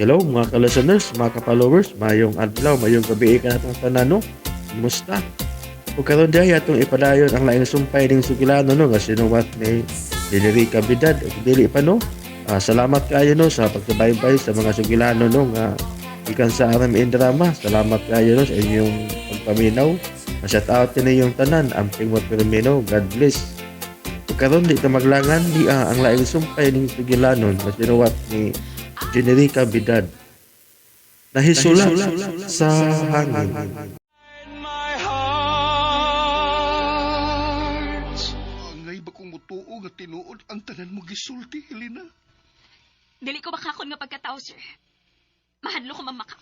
Hello mga ka-listeners, mga ka-followers, mayong adlaw, mayong gabi ka natong tanano. Kumusta? Ug karon diay atong ipadayon ang laing sumpay ning sugilano no nga sinuwat ni Deliry Kabidad ug dili pa no. Salamat kaayo no sa pagsubaybay sa mga sugilano no nga ikan sa RMN drama. Salamat kaayo no sa inyong pagpaminaw. Shout out din yung tanan, amping mo Firmino. God bless. Ug karon di ta maglangan di ang laing sumpay ning sugilano nga sinuwat ni Generica Bidad. Nahisulat sa hangin. My heart. Angay ba kung mutuo nga tinuod ang tanan mo gisulti, Helena? Dili ko makakon nga pagkatao, sir. Mahadlo ko mamakak.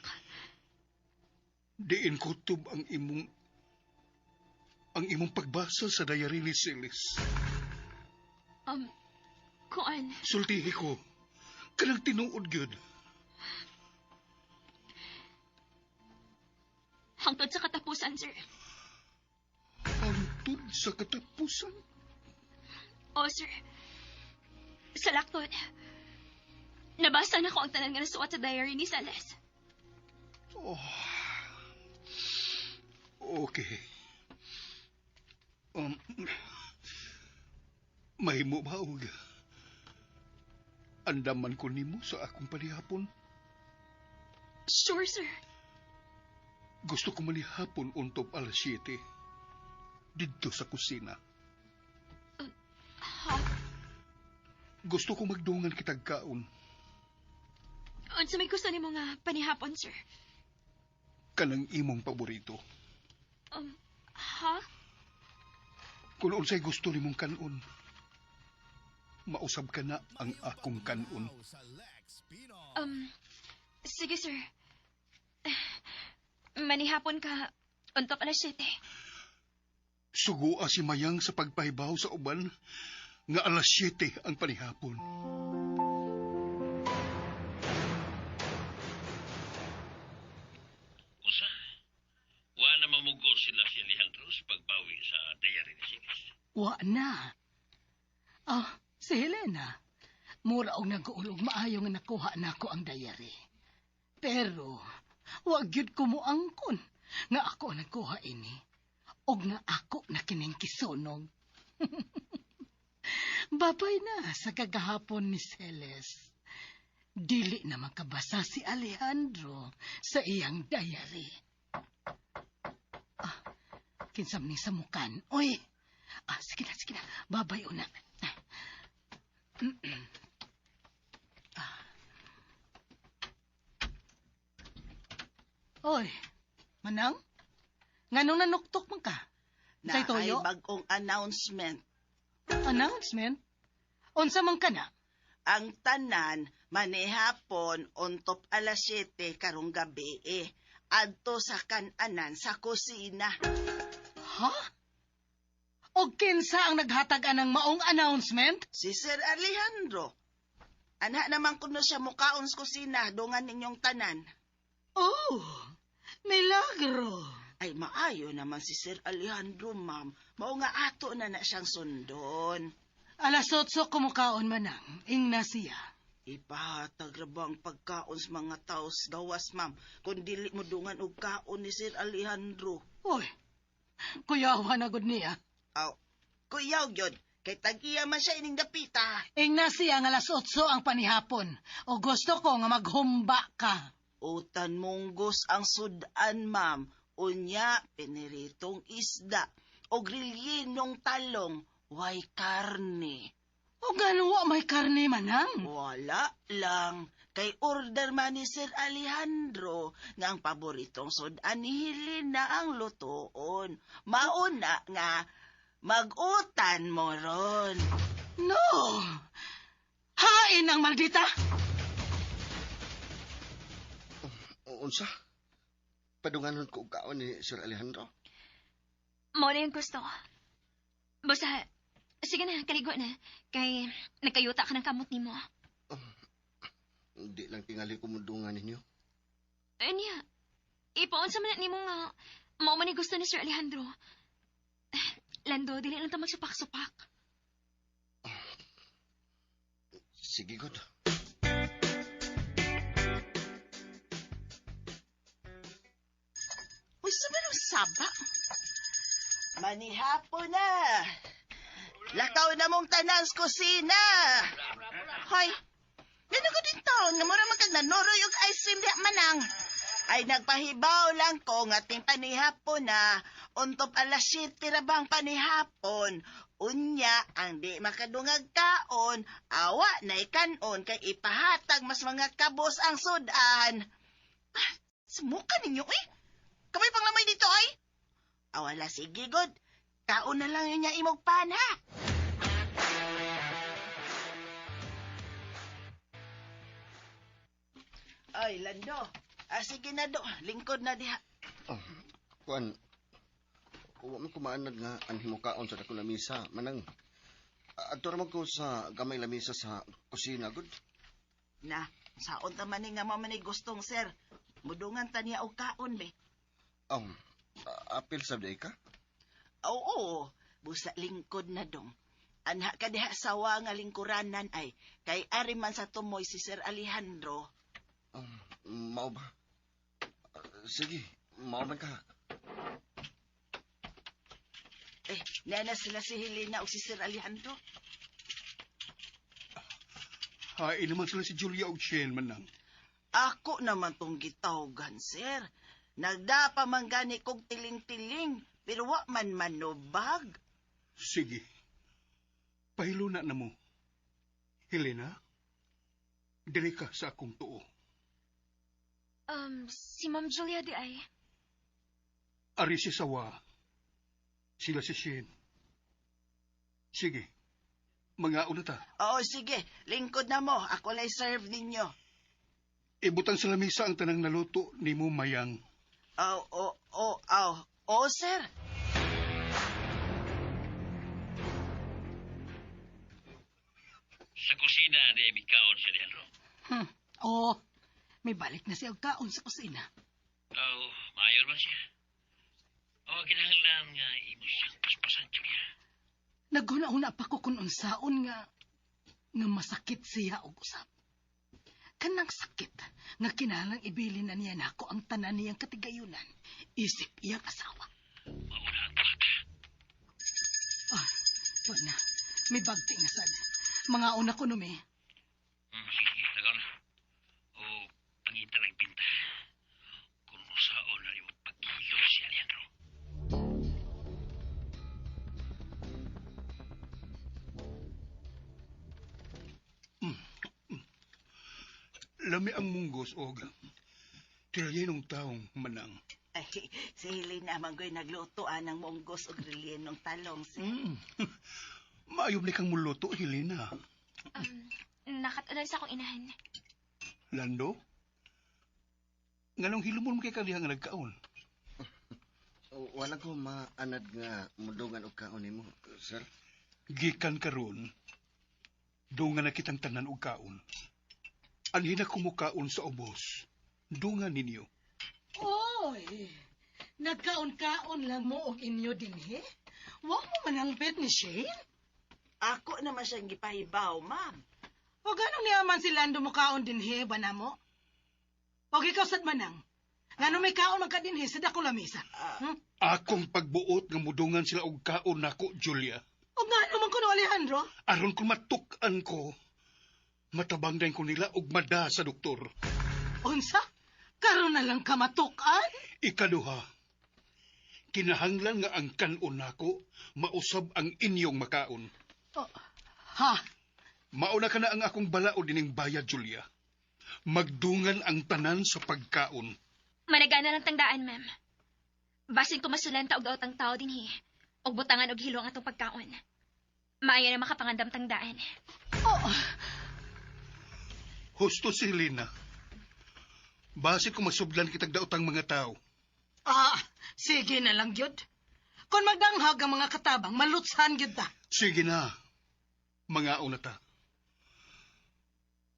Diin kutob ang imong pagbasa sa diary ni Silis. Kuan. Sultihi ko, kanang tinuod gyud. Hangtod sa katapusan, sir. Hangtod sa katapusan. O, sir. Sa laktod. Nabasa na ko ang tanan nga nasuot sa diary ni Sales. Oh. Okay. Mahimo maog. Andaman ko nimo sa akong panihapon. Sure, sir. Gusto ko manihapon untop alas 7. Didto sa kusina. Ha? Gusto ko magdungan kitag kaon. Unsa may gusto nimo nga panihapon, sir? Kanang imong paborito. Ha? Kung unsay gusto nimong kanon, mausab ka na ang akong kanon. Sige, sir. Manihapon ka untop alas 7. Sugua si Mayang sa pagpahibaw sa uban nga alas 7 ang panihapon. Usa, wa na mamugol sila si Alejandro sa pagbawi sa diary ni Silis. Wa na. Si Helena. Mura og nag-uulog maayo nga nakuha nako ang diary. Pero, wag gyud ko moangkon nga ako ang nagkuha ini. Og nga ako na kining kisunog. Babay na sa kagahapon ni Celes. Dili na makabasa si Alejandro sa iyang diary. Kinsam ni sa mukan. Oy! Sige na. Babay una. Oy, Manang? Nganong nanuktok man ka? Say Na ay toyo? bagong announcement. Announcement? Unsa man ka na? Ang tanan, manihapon, untop alas 7 karong gabi adto sa kananan sa kusina. Ha? O kinsa ang naghatag anang maong announcement? Si Sir Alejandro. Ana naman kuno siya mukaon sa kusina, dungan ninyong tanan. Oh, milagro. Ay maayo naman si Sir Alejandro, ma'am. Mao nga ato na siyang sundon. Alas 8 kumukaon manang, ingna siya. Ipahatag ra ba ang pagkaon sa mga tao sa gawas, ma'am, kung dili mo dungan og kaon ni Sir Alejandro. Oy, kuyawa na gud niya. Aw, kuyaw gyud, kay tagiya man siya ining dapita. Ingna siya nga alas 8 ang panihapon. O gusto ko nga maghumba ka. Utan munggos ang sudan, ma'am. Unya, piniritong isda. O grilyenong talong, way karne. O gano wa may karne manang? Wala lang. Kay order man ni Sir Alejandro nga ang paboritong sudan ni Helena ang lutoon. Mauna nga, mag-utan mo ron. No! Hain ang maldita! Unsa? Padunganon ko og kaon ni Sir Alejandro. Mo na yung gusto. Basta, sige na, kaligo na. Kay nagkayuta ka ng kamot ni mo. Di lang tingali ko mudungan ninyo. Niya, ipaon sa manat ni mo nga, mao man ni gusto ni Sir Alejandro. Lando, dili lang ta magsupak-supak. Sige, God. Bisa man ang saba. Manihapon na. Lakaw na mong tanan sa kusina. Hoy, gano ka din taon nga mura magkag nanoroy og ice cream diha manang. Ay nagpahibaw lang ko nga ting panihapon na untop alas 7 ra bang panihapon. Unya ang di makadungag kaon, awa na ikanon kay ipahatag mas mga kabos ang sudan. Ah, sumuka ninyo eh. Kamay pang lamay dito ay. Awala sige god. Kaon na lang yun niya imog pana. Ay, Lando. Sige na do. Lingkod na diha. Kuan, huwag mo kumaanad nga anhimo kaon sa dako na misa. Manang, adto raman ko sa gamay lamisa sa kusina, good? Na, saon taman ni nga mamani gustong sir. Mudungan ta niya og kaon be. Apil sa day ka? Oo, busa lingkod na dong. Anha ka diha sawa nga lingkuranan ay kay ari man sa tumoy si Sir Alejandro. Mao ba? Sige, mao man ka. Nana sila si Helena o si Sir Alejandro. Hain naman sila si Julia o Shane manang. Ako naman tong gitawgan, sir. Nagdapa man gani kog tiling-tiling, pero wa man manubag. Sige. Pahiluna na mo. Helena, dili ka sa akong tuo. Si Ma'am Julia di ay. Ari si Sawa. Sila si Shane. Sige. Mga ta. Oo, sige. Lingkod na mo. Ako lay serve ninyo. Ibutang sa lamisa ang tanang naluto ni mo mayang. Oo, sir. Sa kusina, di may kaon si Alejandro. Oo, may balik na siya og kaon sa kusina. Mayor man siya. Kinahanglan nga imo siyang paspasan, Julia. Naghuna-una pa ko kung unsaon nga masakit siya og usap. Kanang sakit nga kinahanglang ibilin na niya nako ang tanan niyang katigayunan. Isip iyang asawa. Mauna ang bata. Tuwa na, may bagti nga sad. Mga una ko numi. Sige, tagaw na. O, pangita lang pinta. Kung usaon na rin pag-ilo si Alejandro. Lami ang munggos og tilayenong taong manang. Ay, si Helena manggoy naglutoan ng munggos o grilyenong talong, sir. Maayom ni kang muluto, Helena. Nakatunan sa akong inahan. Lando? Nganong hilumon mo kay kaliha nga nagkaon? Wala ko maanad nga mudungan og kaon nimo, sir. Gikan karon, dungan na kitang tanan og kaon. Anhina kumukaon sa ubos. Dungan ninyo. Oy, nagkaon-kaon lang mo og inyo dinhi? Wa mo man ang bed ni Shane? Ako naman siyang gipahibaw, ma'am. O ganong niyaman si Lando mo kaon dinhi, ba na mo? O ikaw sad manang? Ngano may kaon man ka dinhi sa dako lamisa? Akong pagbuot nga mudungan sila og kaon nako, Julia. O nga naman ko no, Alejandro? Aron kung matukan ko, matabang din ko nila og mada sa doktor. Unsa? Karon na lang ka matukan? Ikaduha, kinahanglan nga ang kanon nako mausab ang inyong makaon. Ha? Mauna ka na ang akong balao dining bayad, Julia. Magdungan ang tanan sa pagkaon. Managana lang tangdaan, ma'am. Basin ko masulanta og daotang tao dinhi. Og butangan og hilo ang atong pagkaon. Maayo na makapangandam tangdaan. Husto si Helena. Base kung masublan kitag daotang mga tao. Sige na lang, Gyud. Kung magdanghag ang mga katabang, malutsan, Gyud ta. Sige na. Mga unata.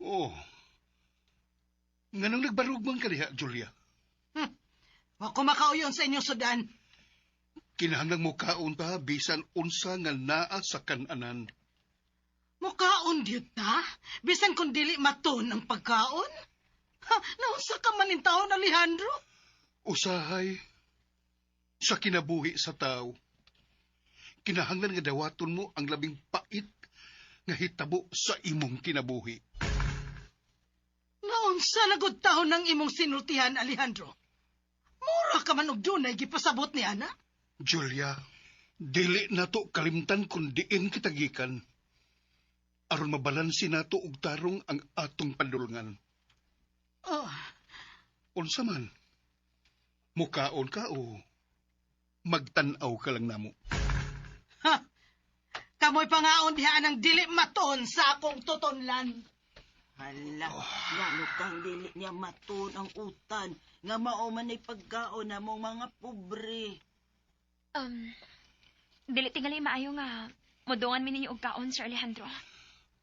Oh. Nganong nagbarugman ka diha, Julia? Wa ko makauyon sa inyong sudan. Kinahanglang mo kaon ta bisan unsa nga naa sa kananan. Mukaon, Gyud ta? Bisan kung dili maton ang pagkaon? Naunsa ka man in taon, Alejandro? Usahay, sa kinabuhi sa tao. Kinahanglan nga dawaton mo ang labing pait nga hitabo sa imong kinabuhi. Naon sa lagod taon ng imong sinultihan, Alejandro? Mura ka man og dunay gipasabot ni ana? Julia, dili nato kalimtan kung diin kita gikan. Aron mabalansi nato og tarong ang atong pandulungan. Oh, Unsa man? Mukaon ka o magtanaw ka lang namo? ha! Kamoy pangaon diha ng dili maton sa akong tutonlan. Hala, gano kang dili niya matun ang utan, nga mao man ay pagkaon na mong mga pobre. Dili tingali maayo nga mudungan mi ninyo og kaon, Sir Alejandro.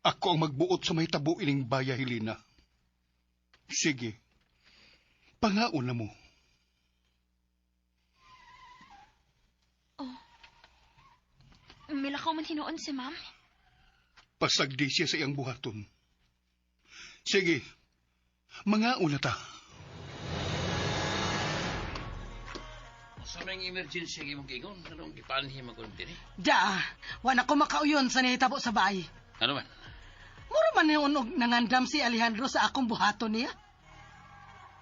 Ako ang magbuot sa may tabo ining baya, Helena. Sige, pangaon na mo. Milakaw man hinuon si ma'am. Pasagdi siya sa iyang buhaton. Sige, mangaon na ta. Sa mga emergency ang imong giingon, anong ipaanhim ako din eh? Da, wala ko makauyon sa nahitabo sa bahay. Ano man? Mura man niyon og nangandam si Alejandro sa akong buhaton niya.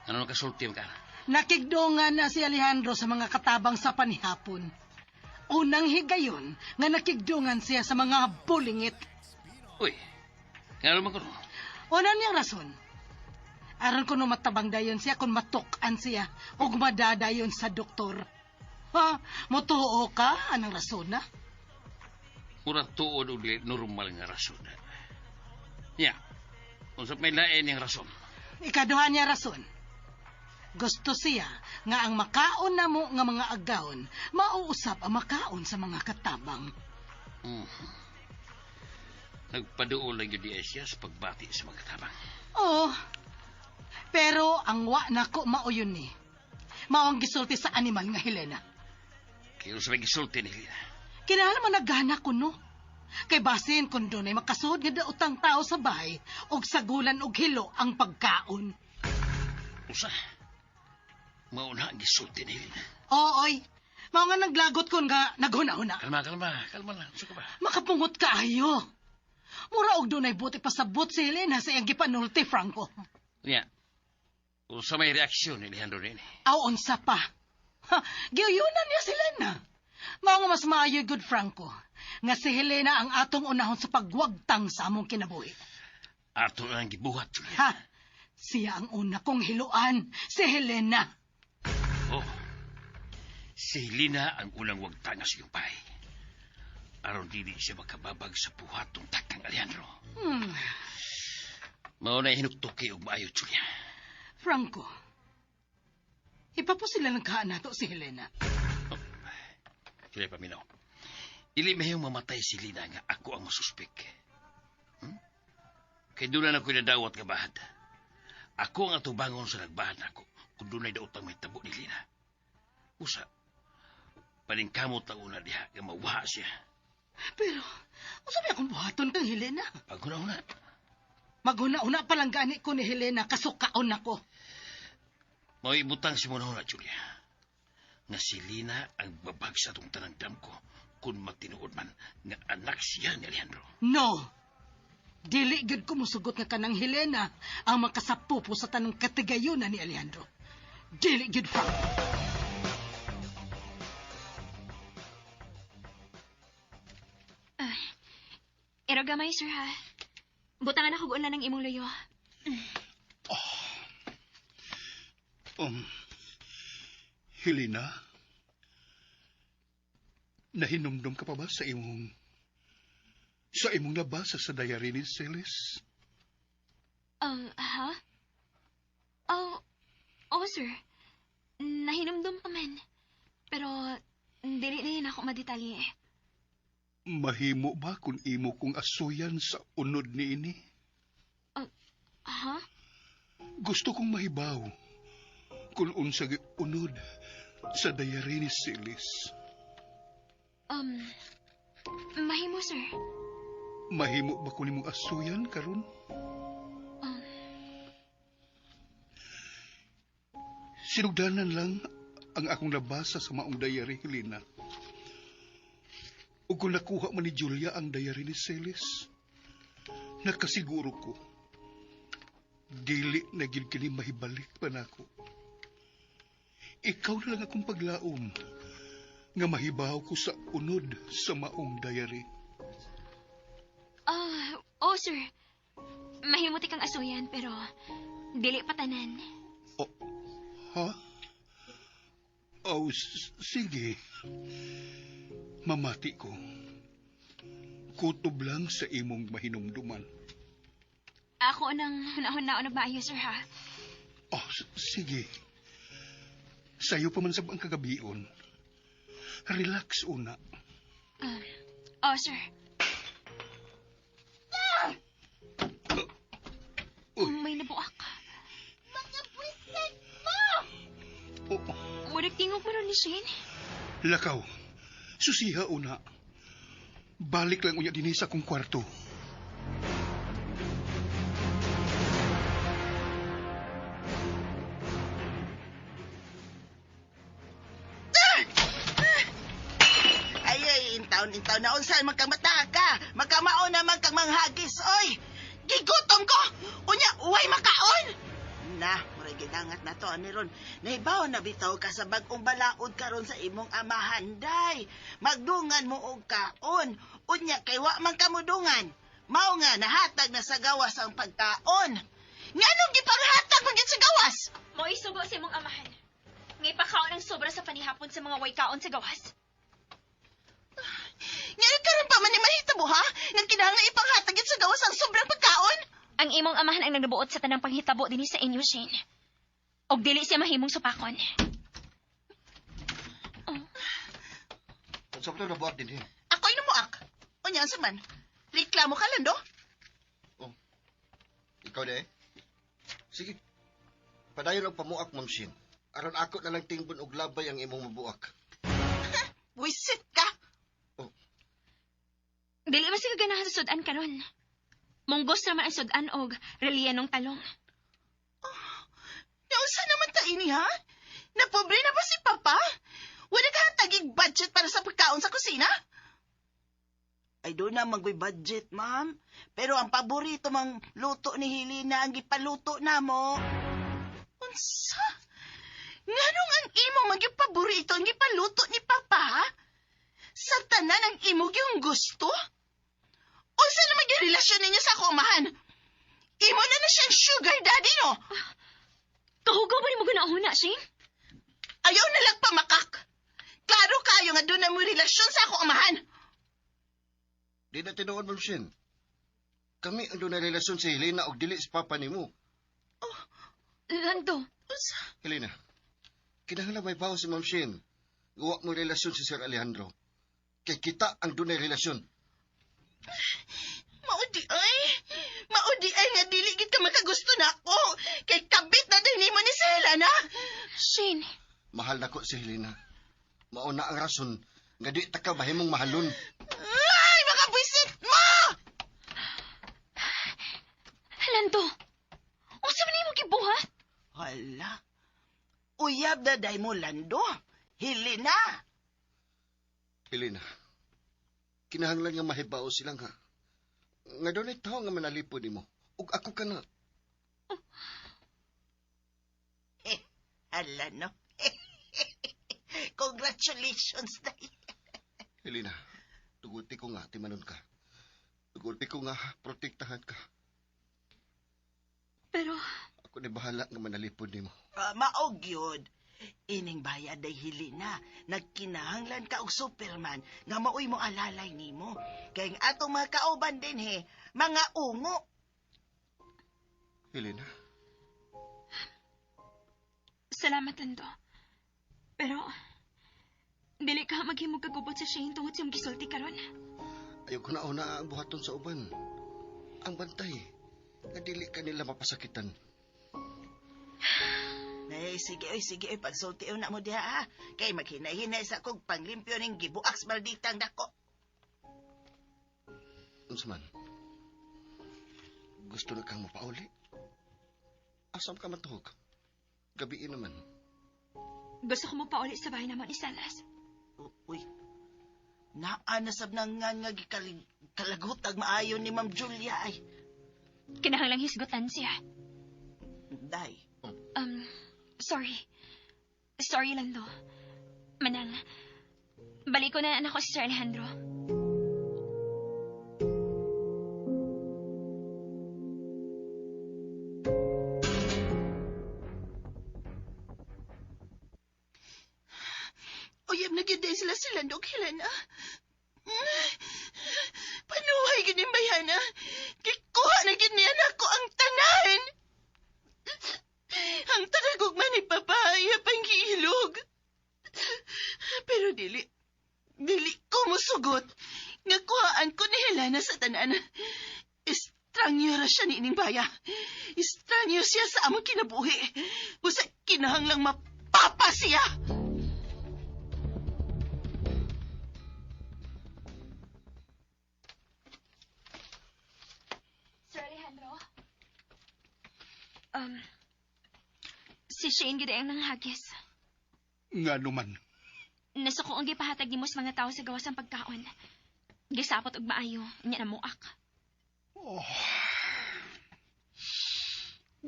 Ano nang kasulti ka? Nakigdongan na si Alejandro sa mga katabang sa panihapon. Unang higayon nga nakigdongan siya sa mga bulingit. Uy, nga naman ko. Una niyang rason. Aron kuno matabang dayon siya kung matukan siya o madadayon sa doktor. Ha? Motuo ka? Anong rason na? Mura tuod o normal nga rason. Ya, usap may lain yung rason. Ikaduha niya rason. Gusto siya nga ang makaon na mo nga mga agawon, mauusap ang makaon sa mga katabang. Nagpaduol lang yun di siya sa pagbati sa mga katabang. Oo. Pero ang wa na ko mauyon ni. Mao ang gisulti sa animal nga Helena. Kaya sa may gisulti ni Helena. Kinahanglan man naghana ko no. Kay basin kung doon ay makasuod nga daotang tao sa bahay og sagulan og hilo ang pagkaon. Usa, mauna ang gisulti ni Helena. Ooy, mao nga naglagot kon nga naghuna-huna. Kalma lang. Usa ka ba? Makapungot kaayo. Mura og doon ay buti pasabot si Helena sa iyang gipanulti, Franco. Ya, usa may reaksyon ni Alejandro rin. Aw, unsa pa. Ha, giyunan niya si Helena. Mao nga mas maayo, good Franco, nga si Helena ang atong unahon sa pagwagtang sa among kinabuhi. Ato ang gibuhat, Julia. Ha, siya ang una kong hiluan, si Helena. Oh, si Helena ang unang wagtanga sa iyong bahay. Aron dili siya makababag sa buhatong takang Alejandro. Mauna hinuktuki og maayo, Julia. Franco, ipapo sila ng kaan nato si Helena. Julia Paminaw, dili mahiyong mamatay si Helena nga ako ang masuspek. Kay doon na ako nadawat nga bahad. Ako ang atubangon sa nagbahad ako kung doon ay daotang may tabo ni Helena. Usa, paningkamot na una diha nga mawaha siya. Pero, unsa ba akong buhaton kang Helena? Paguna-una, Maghuna-una pa lang gani ko ni Helena, kasukaon ako. maibutang si Muna Julia. Nga si Helena ang babag sa itong tanang ko kung magtinuod man nga anak siya ni Alejandro. No! Dili gud ko musugot nga kanang Helena ang makasapupo sa tanong katigayunan ni Alejandro. Dili gud Franco. Ero gamay, sir, ha? Butangan ako ulan ng imong luyo. Helena, nahinumdum ka pa ba sa imong nabasa sa diary ni Celis? Ha? Oh, sir. Nahinumdum pa man. Pero, dili na ako madetalye. Mahimo ba kung imo kong asuyan sa unod ni ini? Ha? Gusto kong mahibaw kung unsa unod sa diary ni Celis. Mahimo, sir. Mahimo ba kung imong asuyan karon? Sinugdanan lang ang akong nabasa sa maong diary, Helena. Ug kung nakuha man ni Julia ang diary ni Celis, nakasiguro ko, dili na gid kini mahibalik pa nako. Ikaw na lang akong paglaom nga mahibaw ko sa unod sa maong diary. Oh, sir. Mahimuti kang asuyan, pero dili patanan. Oh, ha? Oh, sige. Mamati ko. Kutob lang sa imong mahinumduman. Ako nang hunahon-naon nagmaayo, sir, ha? Oh, sige. Sa'yo pa man sa bang kagabion. Relax una. Sir. Uy, May nabuak. Mga buwisit mo! oh, Mudag tingog mo ron ni Shane. lakaw. Susiha una. Balik lang unya din sa akong kwarto. Ay, intaon na unsan magkamata ka. Magkamao naman kang manghagis, oy. Gigutom ko. Unya, uway makaon. Na, murag gidangat na to ani ron. Nahibaw na bitaw ka sa bag-ong balaod karon sa imong amahan, day. Magdungan mo og kaon. Unya kay wa man ka mudungan. Mao nga nahatag na sa gawas ang pagkaon. Nganong gipanghatag mo gid sa gawas? Mo isugo sa imong amahan. Ngay pakaon ang sobra sa panihapon sa mga waykaon sa gawas. Ngayon karon pa man ni mahitabo ha? Nga kinahanglan ipanghatag gid sa gawas ang sobrang pagkaon? Ang imong amahan ang nagnabuot sa tanang panghitabo dinhi sa inyo, Shane. Og dili siya mahimong supakon. Sa pala na buhat din eh. Ako'y namuak. Unya sa man. Reklamo ka lang do? Ikaw na eh. Sige. Padayon ang pamuak, Ma'am Shin. Aron ako na lang tingbon og labay ang imong mabuak. Wisit ka. Dili man siya ganahan sa sudan karon. Monggos naman ang sudan og reliyanong talong. Nausa naman ta ini ha? Napobre na ba si Papa? Wala ka tagig budget para sa pagkaon sa kusina? Ay, doon na magway budget, ma'am. Pero ang paborito mang luto ni Helena ang gipaluto na mo. Unsa? Nganong ang imo magipaborito ang gipaluto ni Papa, ha? Sa tanan ang imo yung gusto? Unsa na magirelasyon ninyo sa kumahan? Imo na siyang sugar daddy, no? Kahugaw ba ni mo gunahuna, Shane? Ayaw na lang pamakak. Klaro kayo nga doon na mo relasyon sa ako amahan. Di na tinuod, Ma'am Shin. Kami ang doon na relasyon si Helena og dili si Papa nimo. Lando, Helena, kinahanglan may bawas si Ma'am Shin. Guwa mo relasyon si Sir Alejandro. Kay kita ang doon na relasyon. Maudi ay nga dili gid ka makagusto na ako. Kay kabit na din mo ni Sela na. Shane, Mahal na ko si Helena. Mauna ang rason nga di ta ka mahimong mahalon. Ay, makabwisit mo! Lando, unsa man nimo gibuhat? Hala. Uyab na day mo, Lando. Helena. Helena, kinahanglan nga mahibaw sila nga. Nga doon ay tao nga manalipod nimo. Ug ako ka na. Hala, no? Congratulations, day. Helena, tuguti ko nga, timanon ka. Tuguti ko nga, protektahan ka. Pero, Ako ni bahala nga manalipod nimo. Maog yun. Ining bayad ay Helena. Nagkinahanglan ka og Superman nga maoy mo alalay nimo. Kaya ang atong mga kauban din he, mga ungo. Helena, salamat, Lando. Pero, dili ka maghimog kagubot sa Shane tungod sa iyong gisulti karon. ayaw ko na una ang buhaton sa uban. Ang bantay, nga dili ka nila mapasakitan. Ay, sige, pagsulti na mo diha ha. Kay maghinay-hinay sa kog panglimpyo ning gibuaks malditang dako. Unsa man? Gusto na kang mapauli? Asam ka matuhog? Gabi naman. Gusto ko mo pauli sa bahay naman ni Salas. Uy, naanasab na nga kalagutag maayo ni Ma'am Julia ay. Kinahanglang hisgutan siya. Day. Sorry. Sorry, Lando. Manang, balik ko na anak ko si Sir Alejandro. Uyab na gyud sila Dok Helena. Panuhay gyud ni bayana. Kikuha na gyud niya nako ang tanan. Ang tanagog man ni papaya pangilog. Pero dili ko musugot. Nga kuhaan ko ni Helena sa tanan. Estrangyo ra siya ni ining baya. Estrangyo siya sa among kinabuhi. Usa kinahanglang mapapa siya. Sir Alejandro? Si Shane gid ang nanghagis. Nga naman. Nasuko ang gipahatag nimo sa mga tao sa gawas ng pagkaon. Gisapot og maayo, nya namuak. Oh.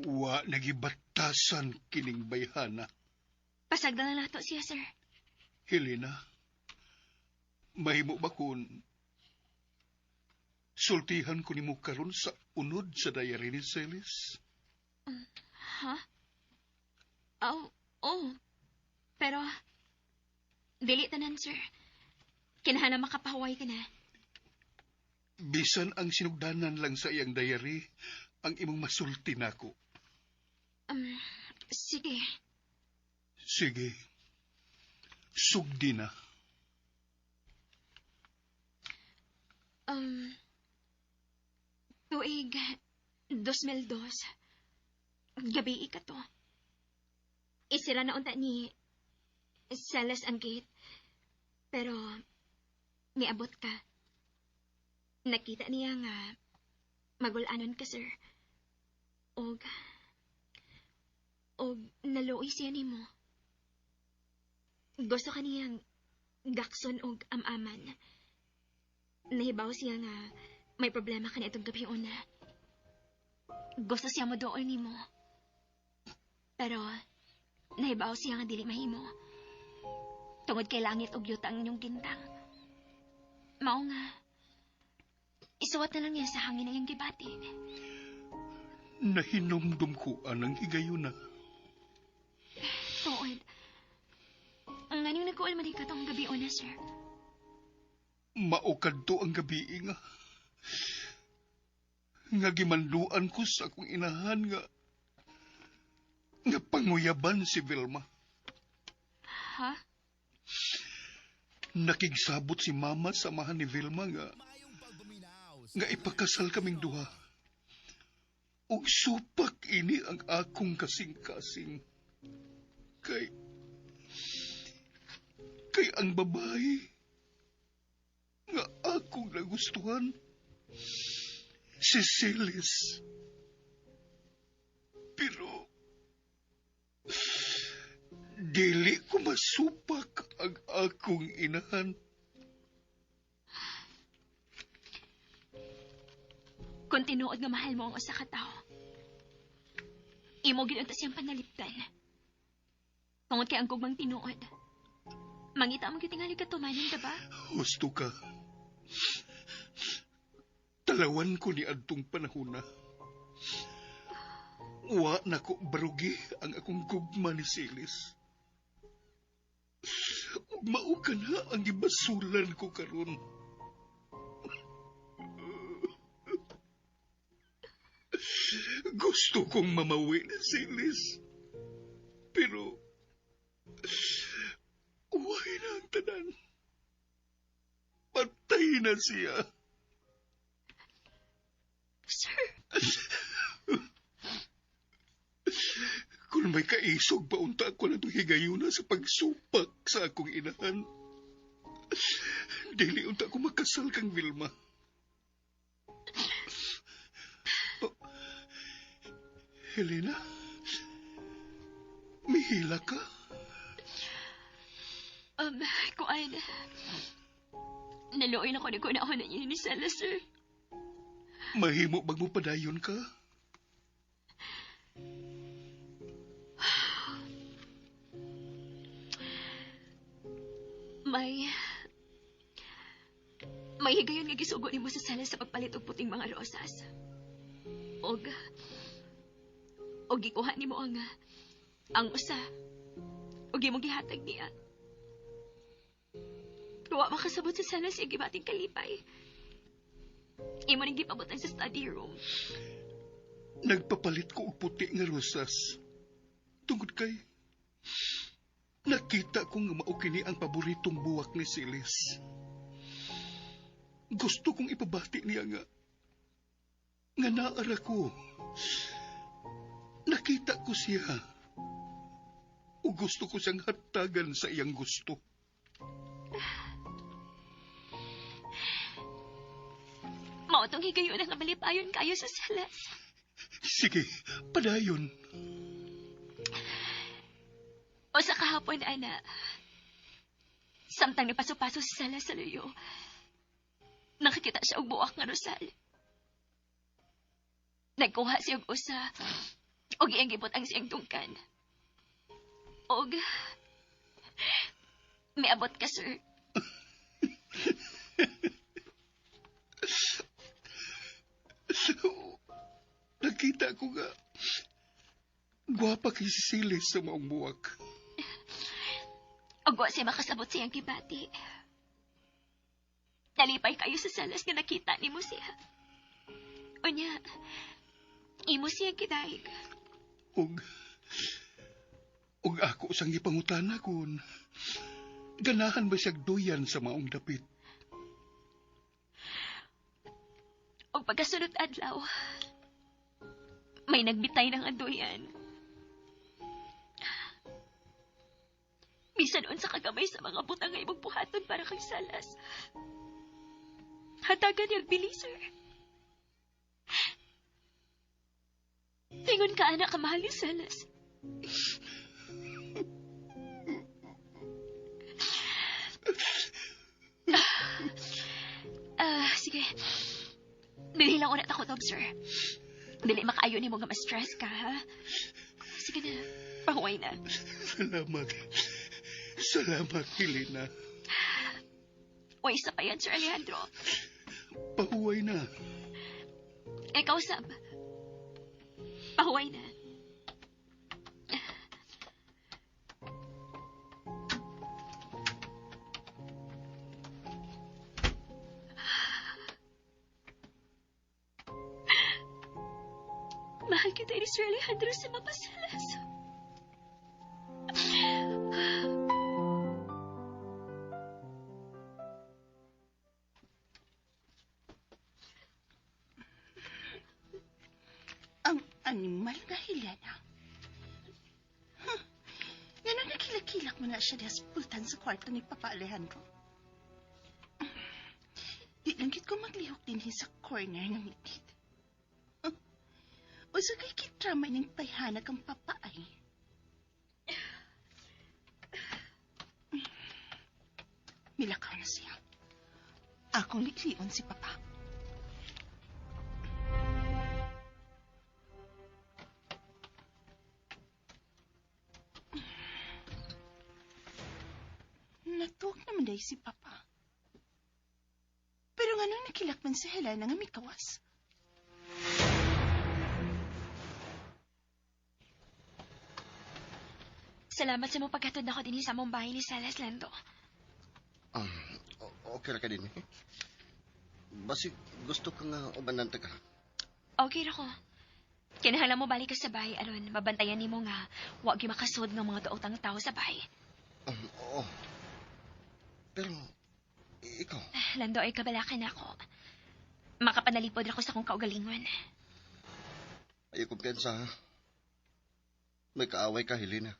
Wa nagibatasan kining bayhana. Pasagdan na nato siya, sir. Helena, mahimo ba kung sultihan ko nimo karon sa unod sa diary ni Celis? Ha? Oh. Pero, dili tanan, sir. Kinahanglan makapahuway ka na. Bisan ang sinugdanan lang sa iyang diary, ang imong masulti nako. Sige. Sige. Sugdi na. Tuig 2002. Gabi ka to. Isira na unta ni Salas ang gate. Pero, niabot ka. Nakita niya nga magulanon ka, sir. Og naluoy siya ni mo. Gusto ka niyang gakson og amaman. Nahibaw siya nga may problema ka na itong gabi una. Gusto siya mo doon ni mo. Pero, nahibaw siya nga dili mahimo. Tungod kay langit og yuta ang inyong gintang. Mao nga, isuwat na lang niya sa hangin ang iyong gibati. Nahinomdom ko anang higayuna. Tuod. Ang nganing nagkuul man ka tong gabi una, sir. Maukad to ang gabi nga. Nga gimanduan ko sa akong inahan nga panguyaban si Vilma. Ha? Nakigsabot si Mama sa amahan ni Vilma nga ipakasal kaming duha. Og supak ini ang akong kasing-kasing. Kay ang babae nga akong nagustuhan, si Celis. Pero dili ko masupak ang akong inahan. Kung tinuod nga mahal mo ang usa ka tao, imo ginunta siyang panalipdan. Tungod kay ang gugmang tinuod, mangita mo gyud tingali ka tumanin, diba? Husto ka. Talawan ko ni adtong panahon na. Wa na ko barugi ang akong gugma ni Celis. Ug mao ka na ang gibasulan ko karon. Gusto kong mamawi na Celis. Pero uway na ang tanan. Patay na siya. Sir, Kung may kaisog pa unta ko na itong higayuna sa pagsupak sa akong inahan. Dili unta ko makasal kang Vilma. Oh, Helena? Mihila ka? kuan. Naluoy na ko ni kunahon na niya ni Sala, sir. Mahimo bag mo padayon ka? May higayon nga gisugo nimo sa sala sa pagpalit og puting mga rosas. Og gikuha nimo ang usa. Og imong gihatag niya. Wa makasabot sa sala siya gibating kalipay. Imo ning gipabutang sa study room. Nagpapalit ko og puti nga rosas. Tungod kay nakita ko nga mao kini ang paboritong buwak ni Silis. Gusto kong ipabati niya nga naara ko. Nakita ko siya. O gusto ko siyang hatagan sa iyang gusto. Mao tong higayon nga malipayon kayo sa salas. Sige, padayon. O sa kahapon, ana. Samtang nipaso-paso sa sala sa luyo. Nakakita siya og buwak nga rosal. Nagkuha siya og usa. Og iyang gibot ang siyang tungkan. Og may abot ka, sir. Nakita ko nga gwapa kay si Silis sa maong buwak. Og wa siya makasabot siyang kibati. Nalipay kayo sa salas nga nakita ni mo siya. Unya, imo siya kidaig. Og ako sang ipangutana kun ganahan ba siyag duyan sa maong dapit? Og pagkasunod adlaw, may nagbitay ng aduyan. Bisan unsa kagamay sa mga butang nga imong buhaton para kay salas. Hatagan niyang bili, sir. Tingon ka, anak, kamahal ni Salas. Sige. Dili lang unat ako, Tob, sir. Dili makaayo ni mo nga ma-stress ka, ha? Sige na, pahuway na. Salamat. Salamat, Helena. O isa pa yan, Sir Alejandro. Pahuway na. Ikaw, Sab. Pahuway na. Mahal kita ni Sir Alejandro sa mapasalas. Animal nga Helena. Nga nakilak-kilak mo na siya diyas pultan sa kwarto ni Papa Alejandro. Di lang gid ko maglihok din sa corner ng ngitid. O sa kay kitrama niyang payhanag ang papa ay. Milakaw na siya. Akong liklion si Papa. Natuog naman dahil si Papa. Pero nga nang nakilakman si Helena nga may kawas. Salamat sa mong pagkatod ako din sa mong bahay ni Salas Lando. Okay ra ka din. Basi gusto ka nga ubanan ta ka. Okay ra ko. Kinahanglan mo balik ka sa bahay, aron mabantayan nimo nga wag gyud makasud ng mga daotang tao sa bahay. Oo. Pero ikaw, Lando, ay kabalakan ako. Makapanalipod ako sa kong kaugalingon. ay kumpiyansa ha. May kaaway ka, Helena.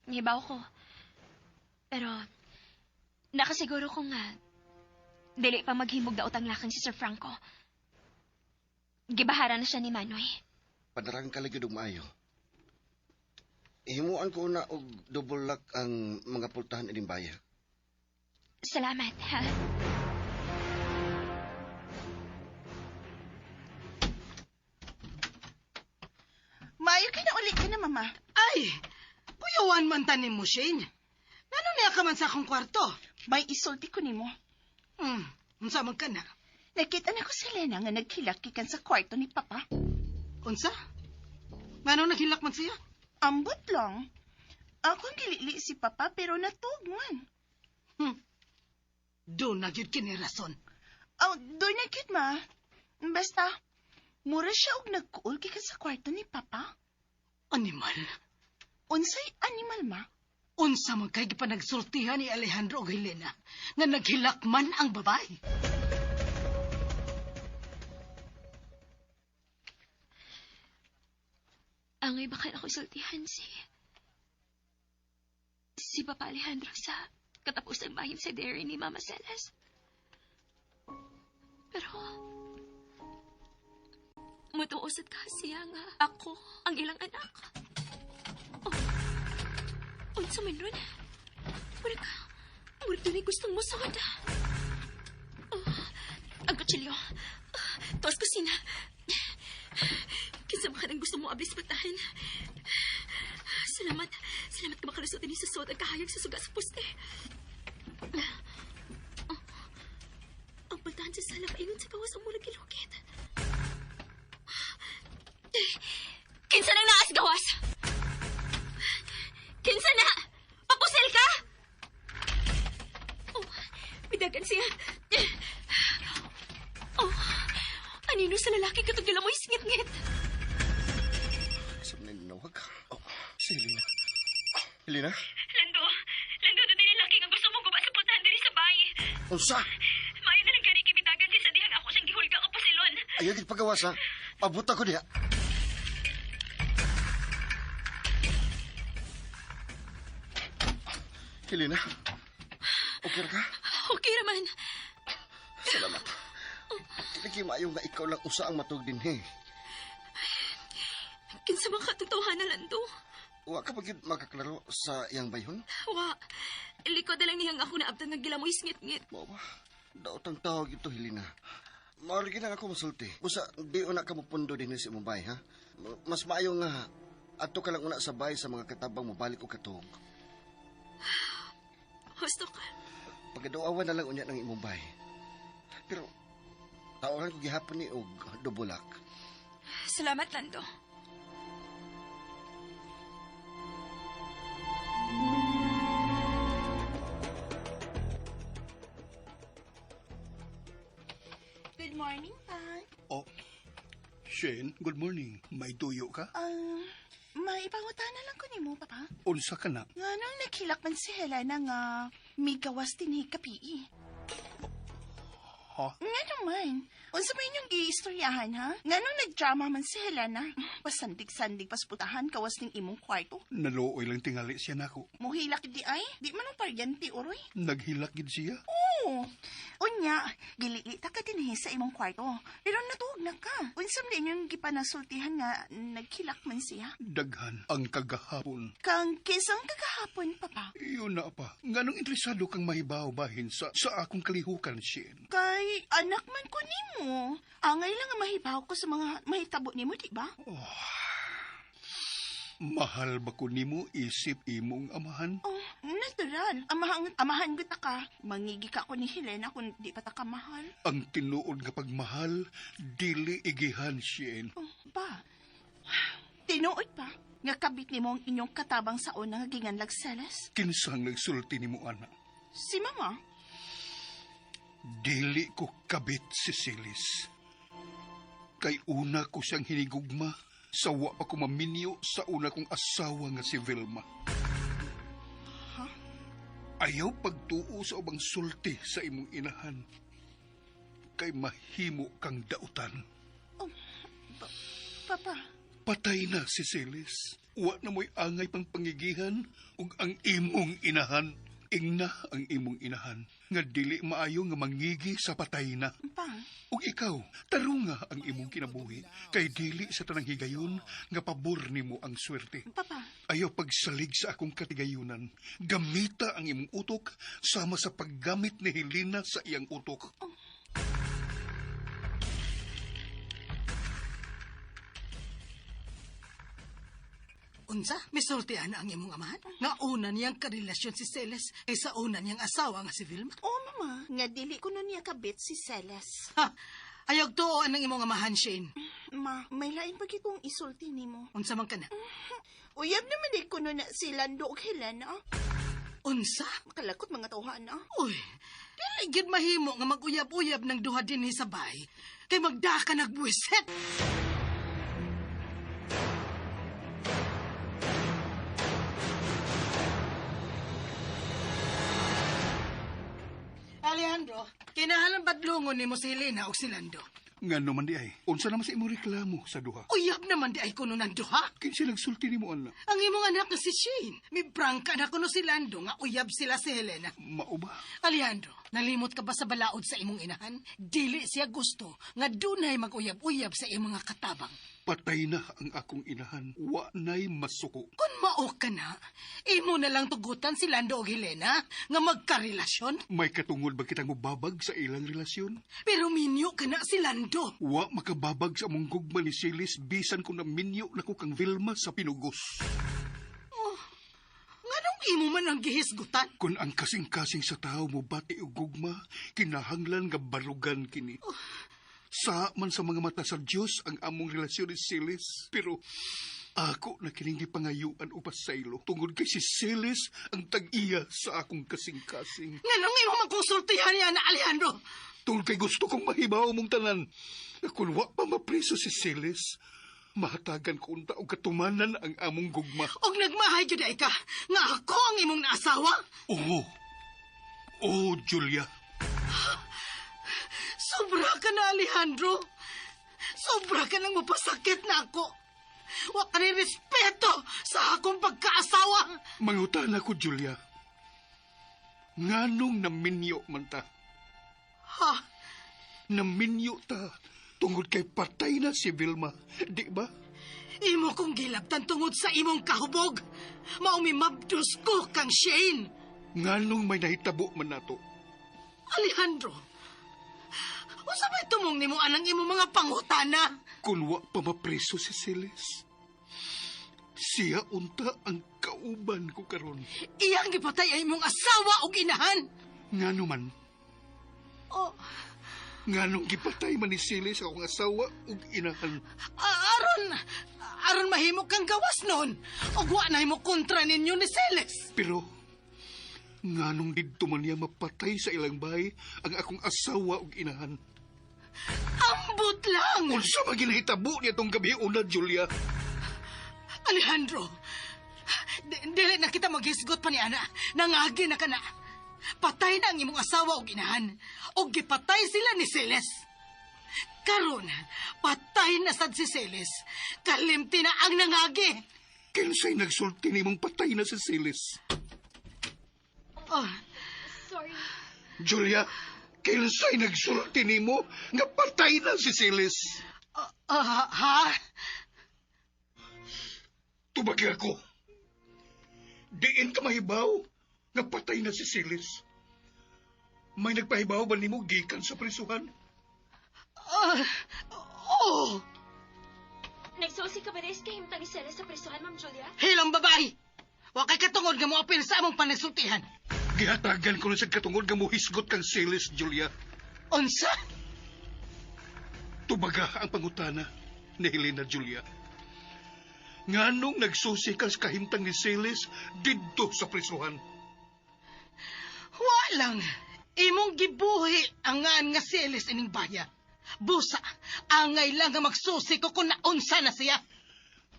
Nibaw ko. Pero, nakasiguro ko nga, dili pa maghimog daotang lakang si Sir Franco. Gibahara na siya ni Manoy. Padarang ka lagi maayo. Himuan ko na og double lock ang mga pultahan ining baya. Salamat, ha? Maayo ka na ulit ka na, mama. Ay, puyawan man tanim mo, Shane. Ngano niya ka man sa akong kwarto? May isulti ko nimo. Unsa man ka na? Nakita na ko si Lena nga naghilakikan sa kwarto ni Papa. Unsa? Ngano naghilak man siya? Ambot lang. Akong gilili si Papa pero natugman. Doon na gyud kini rason. Oh, doon na cute, ma. Basta, mura siya og nagkuul gikan sa kwarto ni Papa. Animal? Unsay animal, ma? Unsa man kay gipanagsultihan ni Alejandro ug Helena nga naghilak man ang babae? Angay baka ako isultihan si Papa Alejandro sa katapusang bahin sa dairy ni Mama Celes. Pero, mutuosat ka siya nga ako ang ilang anak. Oh, unsa man ron? Mura doon ay gustong mo sawad. Oh, ang kutsilyo. Tuwas kusina. Kinsa ba ka nang gusto mo ablis patahan? Salamat ka makalusot ni susod ang kahayag sa suga sa poste. Oh, ang pagtahan sa sala kaingon sa gawas ang mulag gilukit. Kinsa nang naas gawas? Kinsa na? Papusil ka? Oh, bidagan siya. Oh, anino sa lalaki katong gila mo isngit-ngit? Saan na ninawag? Oh, si Helena. Helena? Lando doon din lalaki nga gusto mong guba sa putahan diri sa bahay. Unsa? Maayo na lang gani kibitagan si sa dihang ako siyang gihulga nga pusilon. Ayaw din pagawas, ha? Pabuta ko diha. Helena? Okay ra ka? Okay raman. Salamat. Lagi maayo nga ikaw lang usa ang matug din, he. Kinsa man katotohanan na Lando? Wa ka pagid makaklaro sa iyang bayhon? Wa. Likod na lang niyang ako na abdan nga gila mo isngit-ngit. Mo ba? Daot ang tawag ito, Helena. Mauligi na ako masulti. Busa, di una ka mupundo din sa imong bahay, ha? Mas maayo nga, ato ka lang una sa bahay sa mga katabang mabalik o katog. Gusto ka. Pagkadawawan na lang unya ng imong bahay. Pero, tawagan ko gihapon ni og dubulak. Salamat, Lando. Good morning, Pa. Oh, Shane, good morning. May tuyo ka? May ipangutana lang ko nimo, Papa. Unsa ka na? Nga nang naghilak man si Helena nga may gawas din kapii. Ha? Nga naman. Unsa ba inyong giistoryahan, ha? Nga nung nagdrama man si Helena, pasandig-sandig pasputahan kawas ning imong kwarto. Naluoy lang tingali siya nako. Muhilak di ay? Di man ang paryante, uroy. Naghilak gid siya. Oo. Unya, gililita ka din sa imong kwarto. Pero natuog na ka. Unsam din yung gipanasultihan nga naghilak man siya. Daghan ang kagahapon. Kang kisang kagahapon, Papa. Yun na pa. Nganong interesado kang mahibaw bahin sa akong kalihukan, Shane? Kay anak man ko nimo. Angay lang ang mahibaw ko sa mga mahitabo nimo, di ba? Mahal ba ko nimo isip imong amahan? Oh, natural. Amahan kita ka. Mangigi ka ko ni Helena kung di pa ta ka mahal. Ang tinuod nga pagmahal, dili igihan, Shane. Oh, ba? Tinuod pa? Nga kabit nimo ang inyong katabang sa una nga ginganlag Celes? Kinsang nagsulti nimo, ana? Si Mama? Dili ko kabit si Celis. Kay una ko siyang hinigugma, sawa pa ko maminyo sa una kong asawa nga si Vilma. Ha? Ayaw pagtuo sa ubang sulti sa imong inahan. Kay mahimo kang dautan. Oh, Papa? Patay na si Celis. Wa na mo'y angay pang pangigihan ug ang imong inahan Ingna ang imong inahan, nga dili maayo nga mangigi sa patay na. Pa, Ug ikaw, tarunga ang imong kinabuhi, kay dili sa tanang higayon, nga pabor nimo ang swerte. papa. Ayaw pagsalig sa akong katigayunan. Gamita ang imong utok, sama sa paggamit ni Helena sa iyang utok. Unsa, misultihan ang imong amahan? Nga una niyang karelasyon si Celes ay sa una niyang asawa nga si Vilma. Oo, mama. Nga dili ko nun niya kabit si Celes. Ha! Ayog tuoan ang imong amahan, Shane. Ma, may lain pagi kong isulti ni mo. Unsa man ka na? Uyab naman di ko nun na si Lando o Helena. Unsa? Makalakot mga tawhan na. Uy, dili gid mahimo nga mag-uyab-uyab ng duha dinhi sa bahay. Kay magdaka nagbuwiset. Alejandro, kinahalang badlungon ni mo si Helena o si Lando. Nga naman di ay, unsa naman sa imong reklamo sa duha? Uyab naman di ay kuno ng duha. Kinsa nagsulti nimo ana? Ang imong anak nga si Shane, may prangka na kuno si Lando nga uyab sila si Helena. Mao ba? Alejandro, nalimot ka ba sa balaod sa imong inahan? Dili siya gusto nga dunay mag-uyab-uyab sa imong nga katabang. Patay na ang akong inahan. Wa na'y masuko. Kung mao ka na, imo na lang tugutan si Lando o Helena nga magkarelasyon. May katungod ba kitang mubabag sa ilang relasyon? Pero minyo ka na si Lando. Wa makababag sa among gugma ni Silis bisan kung naminyo na ko kang Vilma sa pinugos. Nganong imo man ang gihisgutan? Kung ang kasing-kasing sa tao mo bati og gugma, kinahanglan nga barugan kini. Sa man sa mga mata sa Diyos ang among relasyon ni Silis. Pero ako na kining gipangayuan upas saylo. Tungod kay si Silis ang tag-iya sa akong kasing-kasing. Nganong imo man konsultihan niya na Alejandro? Tungod kay gusto kong mahibaw mong tanan. Kung wa pa mapriso si Silis, mahatagan ko unta og katumanan ang among gugma. Og nagmahay jud ay ka nga ako ang imong naasawa? Oo. Oo, Julia. Sobra ka na, Alejandro. Sobra ka nang mapasakit na ako. Wa ka ni respeto sa akong pagkaasawa. Mangutan ako, Julia. Nganong naminyo man ta? Ha? Naminyo ta tungod kay patay na si Vilma. Di ba? Imo kong gilabtan tungod sa imong kahubog. Maumimabdos ko kang Shane. Nganong may nahitabo man nato? Alejandro, usa may tumong nimo anang imo mga pangutana? Kung wa pa mapreso si Silis, siya unta ang kauban ko karon. Iyang gipatay ay imong asawa ug inahan. Ngano man, Oh, nganong gipatay man ni Silis akong asawa ug inahan. aron mahimo kang gawas noon. Og wa na himo kontra ninyo ni Celes. Pero, nganong didto man niya mapatay sa ilang bahay ang akong asawa ug inahan. Ambot lang. Unsa man ginahitabo niya tong gabi una, Julia? Alejandro, dili na kita maghisgot pa ni Ana. Nangagi na ka na. Patay na ang imong asawa ug inahan. Og gipatay sila ni Celes. Karon, patay na sad si Celes. Kalimti na ang nangagi. Kinsay nagsulti nimong patay na si Silis? Oh, Sorry. Julia, kinsay nagsulti nimo nga patay na si Silis? ha? Tubagi ako. Diin ka mahibaw nga patay na si Silis. May nagpahibaw ba nimo gikan sa prisuhan? Oh, Nagsusi ka ba rin kay himtang ni Celes sa prisuhan, Ma'am Julia? hilang babae. Wa kay katungod nga mo apil sa among panagsultihan. Gihatagan ko na sa katungod nga muhisgot kang Silis, Julia. Unsa? Tubaga ang pangutana ni Helena, Julia. Nganong nagsusi ka sa kahimtang ni Silis didto sa prisuhan? Walang. Imong gibuhi ang ngaan nga Celes ining baya. Busa, angay lang nga magsusi ko kung naunsa na siya.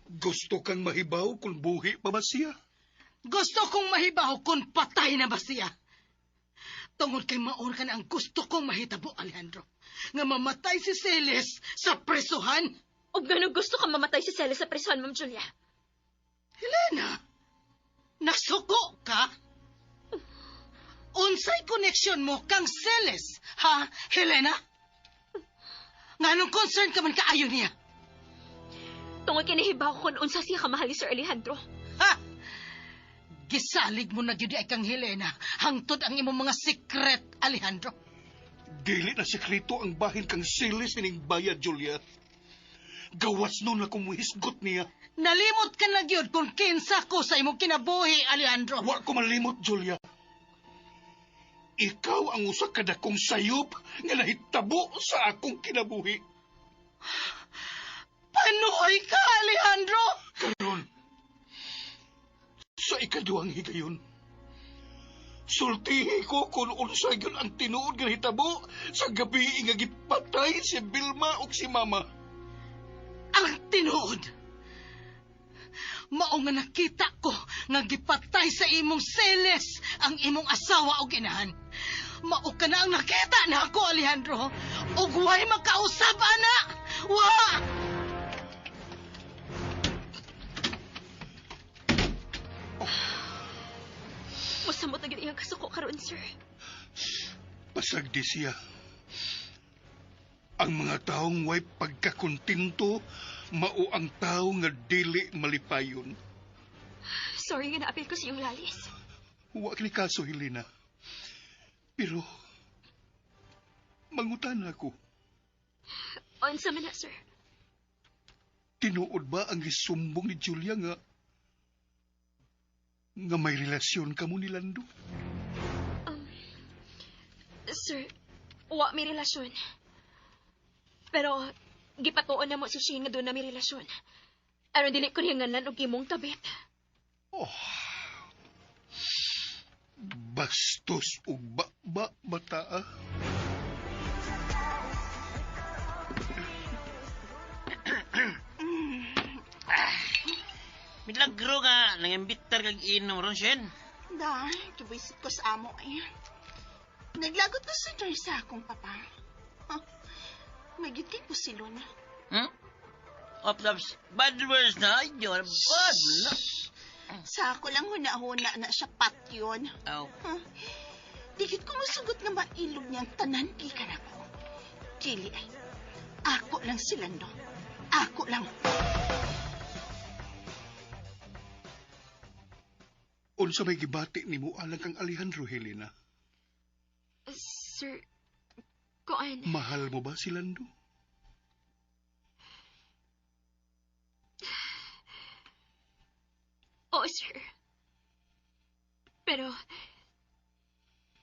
Gusto kang mahibaw kung buhi pa ba siya? Gusto kong mahibaw kung patay na ba siya. Tungod kay maor ka na ang gusto kong mahitabo, Alejandro. Nga mamatay si Celes sa presuhan. O gano'n gusto ka mamatay si Celes sa prisuhan, Ma'am Julia? Helena, nasuko ka? Unsay connection mo kang Celes, ha, Helena? Nganong concern ka man kaayo niya? Tungod kinahibaw ko kung unsa siya kamahal ni Sir Alejandro. Ha? Gisalig mo na gyud ay kang Helena, hangtod ang imong mga secret, Alejandro. Dili na sekreto ang bahin kang Silis ining bayad, Julia. Gawas nun na kumuhisgot niya. Nalimot ka na gyud kung kinsa ko sa imong kinabuhi, Alejandro. Wa ko malimot, Julia. Ikaw ang usa ka dakong sayop nga nahitabo sa akong kinabuhi. Panuoy ka, Alejandro? Karon, sa ikaduhang higayon, sultihi ko kung unsa yun ang tinuod nga hitabo sa gabi nga gipatay si Vilma ug si Mama. Ang tinuod. Mao nga nakita ko nga gipatay sa imong Celes ang imong asawa o ginahan. Mao ka na ang nakita na ako, Alejandro. Ug way makausap, ana. Wa! Musamot na gyud iyang kasuko karon, sir. Pasagdi siya. Ang mga taong way pagkakontinto, mao ang tao nga dili malipayon. Sorry nga naapil ko sa iyong lalis. Huwag ni kaso, Helena. Pero, mangutan ako. Unsa man na, sir? Tinuod ba ang gisumbong ni Julia nga may relasyon ka mo ni Lando? Sir, wa may relasyon. Pero, gipatuon na mo si Shane nga doon na may relasyon. Aron dili ko niyanganan og imong tabit. Oh. Bastos ug bata ah. Milagro nga, nangimbitar kag inom ron, Shen. Da, kibuisit ko sa amo ay. Naglagot na sa door sa akong papa. Huh? Magit kay pusilon. Ops, bad words na, yun, bad na. Sa ako lang huna-huna na siya patyon. Aw. Huh? Digit ko masugot nga mailog niyang tanan gikan ako. Chili ay, ako lang si Lando. Ako lang. Unsa may gibati nimo alang kang Alejandro, Helena? Sir, kuan. Mahal mo ba si Lando? Oo, sir. Pero,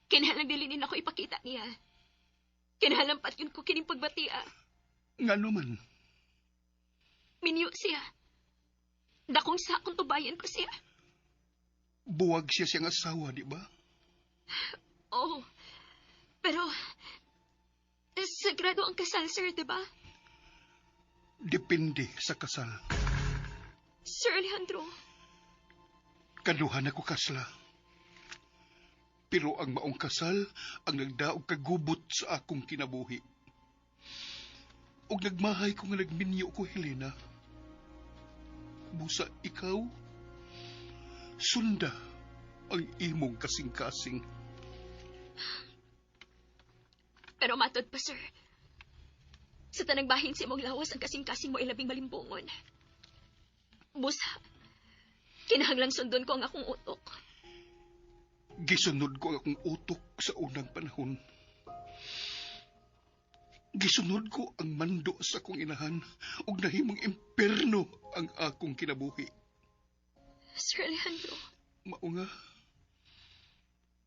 kinahanglan dilinin ako ipakita niya. Kinahanglan yun ko kining pagbatia. Ngano man? Minyo siya. Dakong sa akong tubayan ko siya. Buwag siya siyang asawa, di ba? Oo. Pero, sagrado ang kasal, sir, di ba? Depende sa kasal. Sir Alejandro. Kaduhan ako kasla. Pero ang maong kasal ang nagdaog kagubot sa akong kinabuhi. Og nagmahay ko nga nagminyo ko, Helena. Busa ikaw, sunda ang imong kasing-kasing. Pero matod pa, sir. Sa tanang bahin si mong lawas ang kasing-kasing mo ilabing malimbungon. Busa, kinahanglang sundon ko ang akong utok. Gisunod ko akong utok sa unang panahon. Gisunod ko ang mando sa akong inahan ug nahimong imperno ang akong kinabuhi. Sir Alejandro. Mao nga,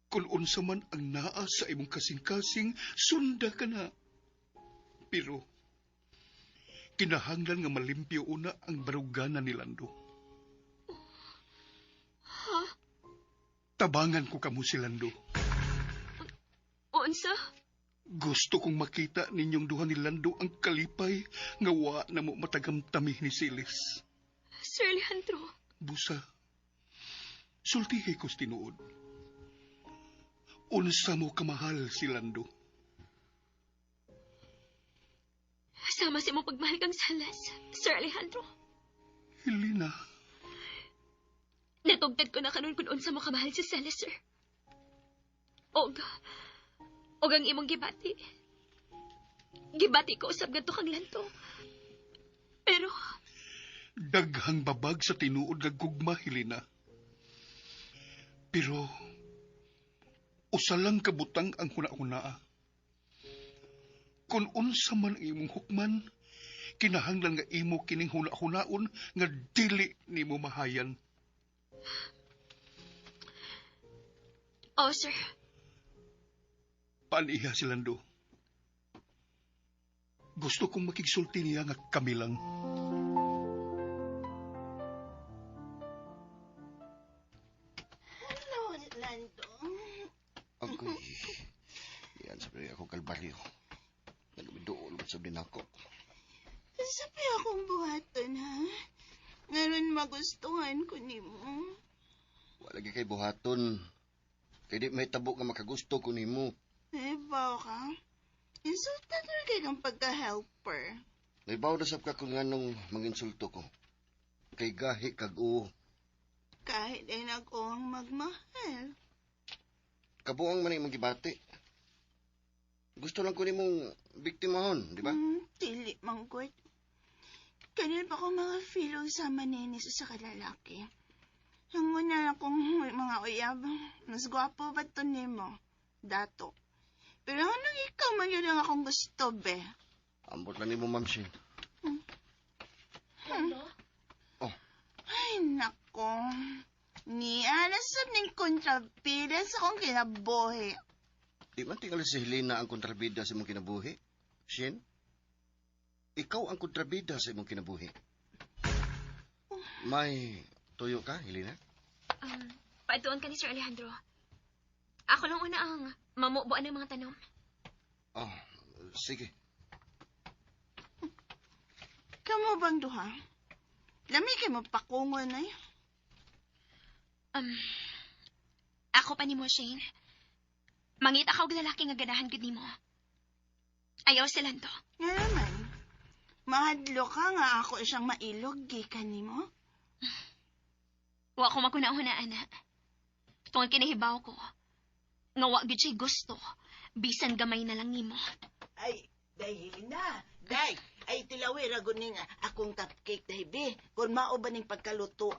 kung unsa man ang naa sa imong kasing-kasing, sunda ka na. Pero, kinahanglan nga malimpyo una ang baruganan ni Lando. Ha? Tabangan ko kamo si Lando. Unsa? Gusto kong makita ninyong duha ni Lando ang kalipay nga wa na mo matagamtami ni Silis. Sir Alejandro. Busa, sultihi ko's tinuod. Unsa mo kamahal si Lando? Sama si mo pagmahal kang salas, Sir Alejandro. Helena, Natugtad ko na kanon kung unsa mo kamahal si Salas, sir. Og ang imong gibati. Gibati ko usab gadto kang lanto. Pero Daghang babag sa tinuod nga gugma, Helena. Pero, usa lang kabutang ang huna-hunaa. Kung unsa man ang imong hukman, kinahanglan nga imo kining huna-hunaon nga dili nimo mahayan. oh sir, Paaniha si Lando. Gusto kong makigsulti niya nga kami lang. Hello, Lando. Agoy. Yan sabi ako kalbaryo. Nagbidool mo sabi na ako. Sabi akong buhaton, ha? Ngayon magustuhan ko nimo. Wala lagi kay buhaton. Kaya di may tabo nga makagusto ko nimo. Bawa ka? Insultan na kay kang pagka-helper. Naibaw na sab ka kung nganong manginsulto ko. Kay gahi kag uo. Kahit ay nag-uwang magmahal. Kabuang man imong gibati. Gusto lang ko nimong biktimahon, di ba? Dili, manggod. Kanil pa ko mga filo sa maninis sa kalalaki. Hangon na akong mga uyab. Mas gwapo ba ito nimo? Dato. Pero anong ikaw man yun ang akong gusto, be? Ambot lang nimo, Ma'am Shin. Oh, Ay, nako. Niya, nasab ning kontrabida sa akong kinabuhi. di man tingali si Helena ang kontrabida sa imong kinabuhi? Shin? Ikaw ang kontrabida sa imong kinabuhi. May tuyo ka, Helena? paatuon ka ni Sir Alejandro. Ako lang una ang mamubuan ng mga tanom. Oh, sige. Kamu bang duha? Lami kay mo pakungon ay. Ako pa ni mo, Shane. Mangita ka og lalaki nga ganahan gud nimo. Ayaw sila to. Nga naman. Mahadlo ka nga ako siyang mailog, gikan nimo. Wa ko makunahon na, ana. Tungod kinahibaw ko. Nga wa gud siya gusto. Bisan gamay na lang nimo. Ay, dahil na. Day, ay tilawi ragon ning akong cupcake dahi be. Kung mao ba ning pagkaluto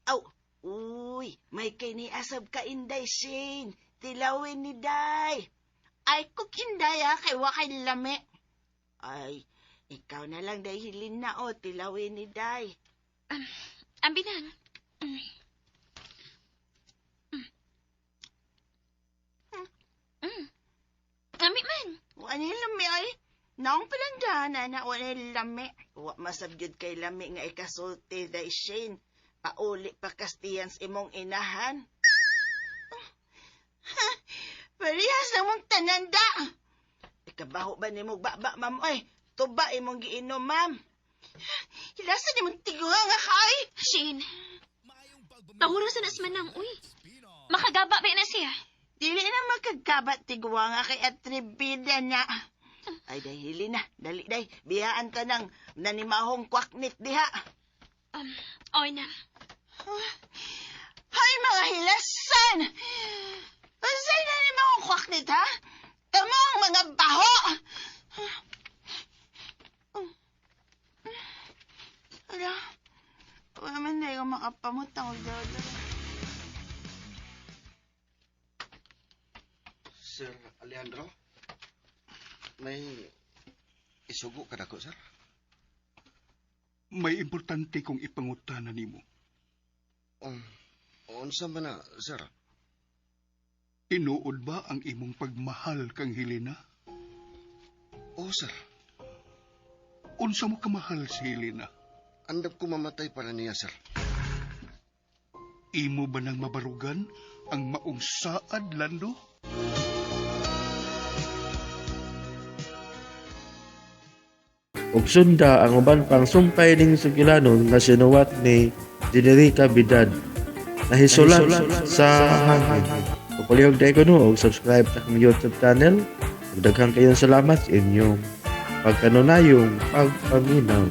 Aw, uy, may kay ni asab ka inday, Shane. Tilawin ni Day. Ay, kung inday kay wa kay lami. Ay, ikaw na lang dahilin na tilawin ni Day. Ambinang. Ami man. Wa ni lami ay. Naong palandahan na wa ni lami. Wa masabyod kay lami nga ikasulti, Day Shane. Pauli pa kastiyans imong inahan. Parehas na mong tananda. Ikabaho ba ni mong baba, ma'am? Oy, tuba imong giinom, ma'am. Hilasa ni mong tiguha nga kay. Shane. Tahuro sa nasmanang, uy. Makagaba ba na siya? Dili na magkagabat tiguha nga kay atribida na. Ay, dahili na. Dali, day. Biyaan ka ng nanimahong kwaknit diha. Oy na. Hay, mga hilasan! Pasay na ni mga kwaknit, ha? Tamo ang mga baho! Ala, wala man na yung makapamutang o dada. Sir Alejandro? May isugo ka dako, sir? May importante kong ipangutana nimo. Unsa man na, sir? Tinuod ba ang imong pagmahal kang Helena? Oo, sir. Unsa mo kamahal si Helena? Andap ko mamatay para niya, sir. Imo ba nang mabarugan ang maong saad, Lando? Ug sunda ang uban pang sumpay ning sugilanon nga sinuwat ni Jenerica Bidad. Nahisulat sa hangin. Pagpalihog na ko og subscribe sa akong YouTube channel. Ug daghang kayong salamat sa inyong pagkanunayong pagpaminaw.